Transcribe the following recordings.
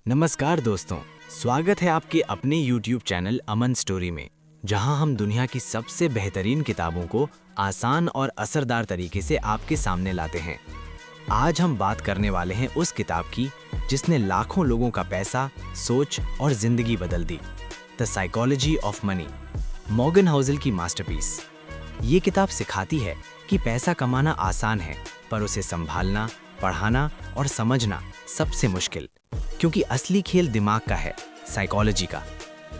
नमस्कार दोस्तों, स्वागत है आपके अपने YouTube चैनल अमन स्टोरी में, जहां हम दुनिया की सबसे बेहतरीन किताबों को आसान और असरदार तरीके से आपके सामने लाते हैं। आज हम बात करने वाले हैं उस किताब की जिसने लाखों लोगों का पैसा, सोच और जिंदगी बदल दी। The psychology of money, Morgan Housel की मास्टरपीस। ये किताब सिखाती है कि पैसा कमाना आसान है, पर उसे संभालना, पढ़ाना और समझना सबसे मुश्किल, क्योंकि असली खेल दिमाग का है, साइकोलॉजी का।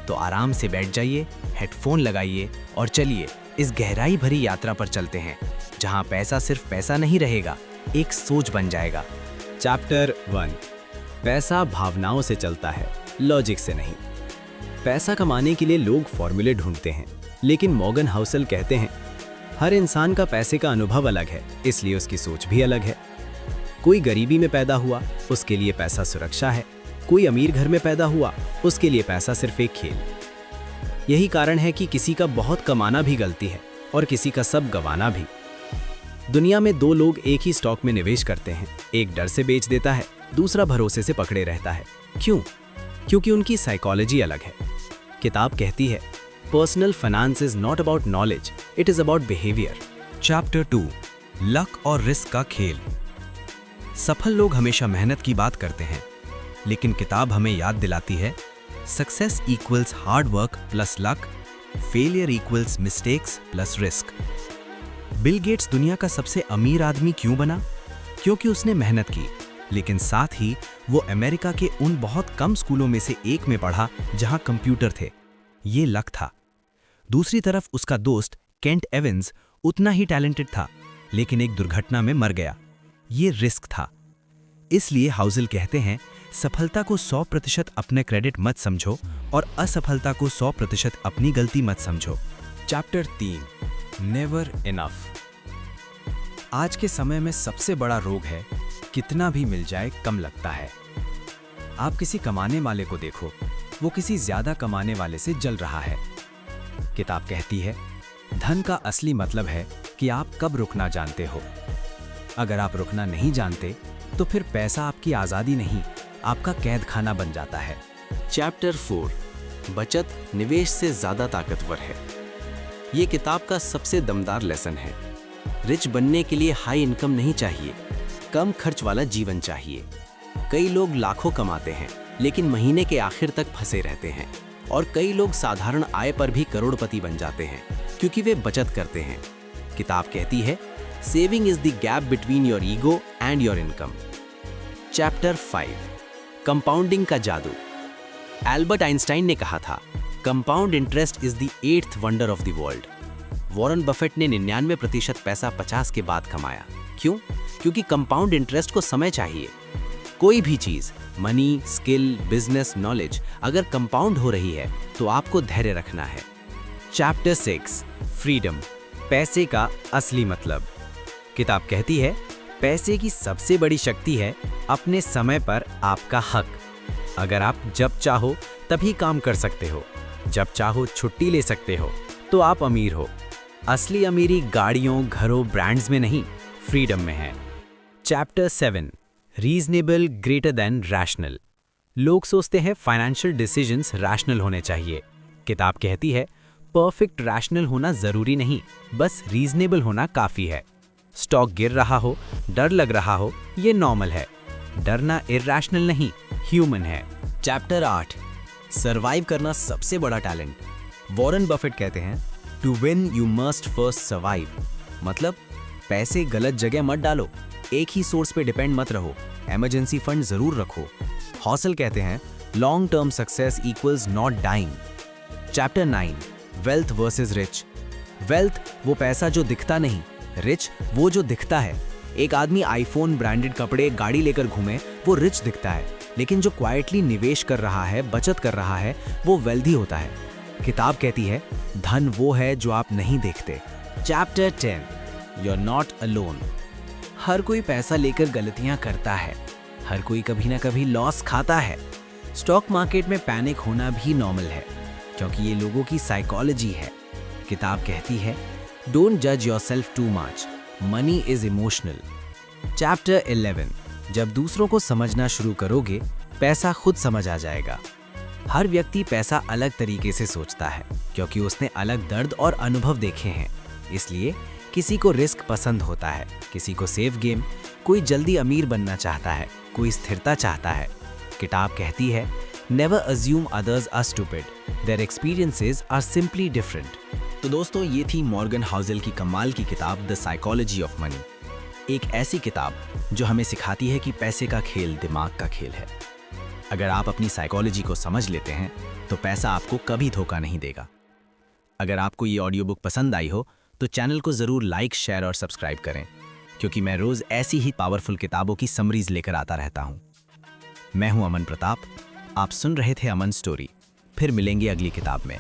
तो आराम से बैठ जाइए, हेडफोन लगाइए और चलिए इस गहराई भरी यात्रा पर चलते हैं, जहां पैसा सिर्फ पैसा नहीं रहेगा, एक सोच बन जाएगा। चैप्टर 1। पैसा भावनाओं से चलता है, लॉजिक से नहीं। पैसा कमाने के लिए लोग फॉर्मूले ढूंढते हैं, लेकिन मॉर्गन हाउसल कहते हैं हर इंसान का पैसे का अनुभव अलग है, इसलिए उसकी सोच भी अलग है। कोई गरीबी में पैदा हुआ, उसके लिए पैसा सुरक्षा है। कोई अमीर घर में पैदा हुआ, उसके लिए पैसा सिर्फ एक खेल। यही कारण है कि किसी का बहुत कमाना भी गलती है और किसी का सब गंवाना भी। दुनिया में दो लोग एक ही स्टॉक में निवेश करते हैं, एक डर से बेच देता है, दूसरा भरोसे से पकड़े रहता है। क्यों? क्योंकि उनकी साइकोलॉजी अलग है। किताब कहती है personal finance is not about knowledge, it is about behaviour. Chapter 2, luck और रिस्क का खेल। सफल लोग हमेशा मेहनत की बात करते हैं, लेकिन किताब हमें याद दिलाती है success equals hard work plus luck, failure equals mistakes plus risk. Bill Gates दुनिया का सबसे अमीर आदमी क्यों बना? क्योंकि उसने मेहनत की, लेकिन साथ ही वो अमेरिका के उन बहुत कम स्कूलों में से एक में पढ़ा जहां कंप्यूटर थे। ये लक था। दूसरी तरफ उसका दोस्त केंट एवंस उतना ही टैलेंटेड था, लेकिन एक दुर्घटना में मर गया। ये रिस्क था। इसलिए हाउसल कहते हैं सफलता को 100% अपने क्रेडिट मत समझो और असफलता को 100% अपनी गलती मत समझो। Chapter 3, never enough. आज के समय में सबसे बड़ा रोग है कितना भी मिल जाए कम लगता है। आप किसी कमाने वाले को देखो, वो किसी ज्यादा कमाने वाले से जल रहा है। किताब कहती है धन का असली मतलब है कि आप कब रुकना जानते हो। अगर आप रुकना नहीं जानते तो फिर पैसा आपकी आजादी नहीं, आपका कैद खाना बन जाता है। चैप्टर 4, बचत निवेश से ज्यादा ताकतवर है। ये किताब का सबसे दमदार लेसन है। रिच बनने के लिए हाई इनकम नहीं चाहिए, कम खर्च वाला जीवन चाहिए। कई लोग लाखों कमाते हैं, लेकिन महीने के आखिर तक फंसे रहते हैं, और कई लोग साधारण आय पर भी करोड़पति बन जाते हैं, क्योंकि वे बचत करते हैं। किताब कहती है saving is the gap between your ego and your income. Chapter 5, compounding का जादू। एल्बर्ट आइंस्टाइन ने कहा था compound interest is the 8th wonder of the world. Warren Buffett ने 99% पैसा 50 के बाद कमाया। क्यों? क्योंकि कंपाउंड इंटरेस्ट को समय चाहिए। कोई भी चीज, मनी, स्किल, बिजनेस, नॉलेज अगर कंपाउंड हो रही है तो आपको धैर्य रखना है। चैप्टर 6, फ्रीडम, पैसे का असली मतलब। किताब कहती है पैसे की सबसे बड़ी शक्ति है अपने समय पर आपका हक। अगर आप जब चाहो तभी काम कर सकते हो, जब चाहो छुट्टी ले सकते हो, तो आप अमीर हो। असली अमीरी गाड़ियों, घरों, ब्रांड्स में नहीं, फ्रीडम में है। Chapter 7, reasonable greater than rational. लोग सोचते हैं फाइनेंशियल डिसीजंस रैशनल होने चाहिए। किताब कहती है परफेक्ट रैशनल होना जरूरी नहीं, बस रीजनेबल होना काफी है। स्टॉक गिर रहा हो, डर लग रहा हो, ये नॉर्मल है। डरना इरैशनल नहीं, ह्यूमन है। चैप्टर 8, सर्वाइव करना सबसे बड़ा टैलेंट। वॉरेन बफेट कहते हैं to win you must first survive. मतलब पैसे गलत जगह मत डालो, एक ही सोर्स पे डिपेंड मत रहो, इमरजेंसी फंड जरूर रखो। हाउसल कहते हैं long term success equals not dying. Chapter 9, wealth versus rich. Wealth वो पैसा जो दिखता नहीं, रिच वो जो दिखता है। एक आदमी आईफोन, ब्रांडेड कपड़े, गाड़ी लेकर घूमे, वो रिच दिखता है, लेकिन जो क्वाइटली निवेश कर रहा है, बचत कर रहा है, वो वेल्दी होता है। किताब कहती है धन वो है जो आप नहीं देखते। Chapter 10, you are not alone. हर कोई पैसा लेकर गलतियां करता है, हर कोई कभी ना कभी लॉस खाता है। स्टॉक मार्केट में पैनिक होना भी नॉर्मल है, क्योंकि ये लोगों की साइकोलॉजी है। किताब कहती है डोंट जज yourself too much, money is emotional. Chapter 11, जब दूसरों को समझना शुरू करोगे पैसा खुद समझ आ जाएगा। हर व्यक्ति पैसा अलग तरीके से सोचता है क्योंकि उसने अलग दर्द और अनुभव देखे हैं। इसलिए किसी को रिस्क पसंद होता है, किसी को सेफ गेम, कोई जल्दी अमीर बनना चाहता है, कोई स्थिरता चाहता है। किताब कहती है, never assume others are stupid, their experiences are simply different. तो दोस्तों, ये थी मॉर्गन हाउसेल की कमाल की किताब द साइकोलॉजी ऑफ मनी। एक ऐसी किताब जो हमें सिखाती है कि पैसे का खेल दिमाग का खेल है। अगर आप अपनी साइकोलॉजी को समझ लेते हैं तो पैसा आपको कभी धोखा नहीं देगा। अगर आपको ये ऑडियो बुक पसंद आई हो तो चैनल को ज़रूर लाइक, शेयर और सब्सक्राइब करें, क्योंकि मैं रोज़ ऐसी ही पावरफुल किताबों की समरीज लेकर आता रहता हूँ। मैं हूँ अमन प्रताप, आप सुन रहे थे अमन स्टोरी। फिर मिलेंगे अगली किताब में।